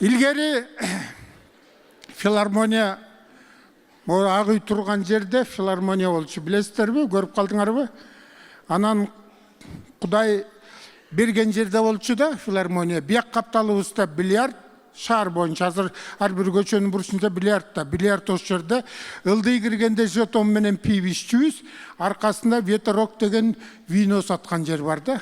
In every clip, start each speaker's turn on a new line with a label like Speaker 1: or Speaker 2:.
Speaker 1: Илгери филармония ак үй турган жерде филармония болчу, билесиздерби, көрүп калдыңарбы? Анан Кудай берген жерде болчу да филармония. Бияк капталыбызда бильярд, шаар боюнча азыр ар бир көчөнүн бурчунда бильярд ошол жерде. Ылдый киргенде жетон менен пип иччүбүз, аркасында ветерок деген вино саткан жер бар да.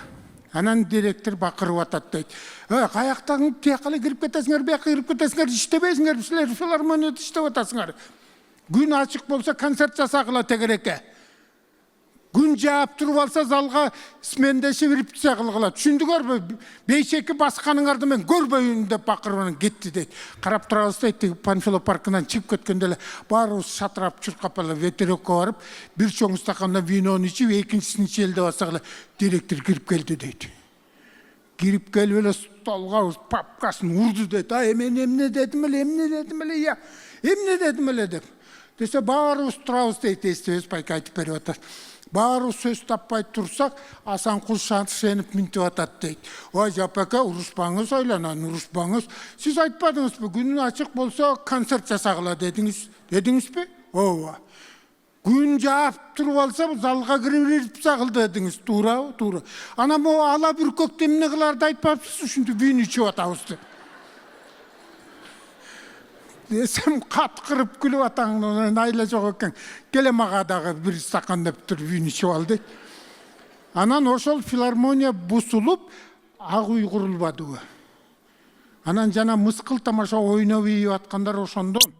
Speaker 1: Анан директор бакырып атат дейт. Каяктан тияка эле кирип кетесиңер, бияка кирип кетесиңер, иштебейсиңер, силер филармонияда иштеп атасыңар. Күн ачык болсо концерт жасагыла тегереке. Күн жаап туруп алса залга смендеши репетиция кылгыла. Түшүндүңөрбү? Бейшеки басканыңарды мен көрбөйүн деп бакырып кетти дейт. Карап турабыз дейт, Панфилов паркынан чыгып кеткенде эле баарыбыз шатырап чуркап эле ветерокко барып, бир чоң стакандан винону ичип, экинчисин ичели деп алсак эле директор кирип келди дейт. Кирип келип эле столго папкасын урду дейт. Мен эмне дедим эле деп. Десе баарыбыз турабыз дейт, эстебес пайка айтып берип атат. Баарыбыз сөз таппай турсак, Асанкул шантышенип минтип атат дейт. Ой, жапака, уруспаңыз, ойланан уруспаңыз. Сиз айтпадыңызбы, күн ачык болсо концерт жасагыла дедиңизби? Ооба. Күн жаап туруп алса, залга кирип сагылды дедиңиз. Туура. Анан могу ала бүркөктө эмне кыларды айтпапсыз, ушинтип вино ичип атабыз деп. Десем каткырып күлүп атаңын айла жок экен. Келе мага дагы бир стакан деп туруп вино ичип ал дейт. Анан ошол филармония бусулуп, ак үй курулбадыбы. Анан жана мыскыл тамаша ойноп ийип аткандар ошондон.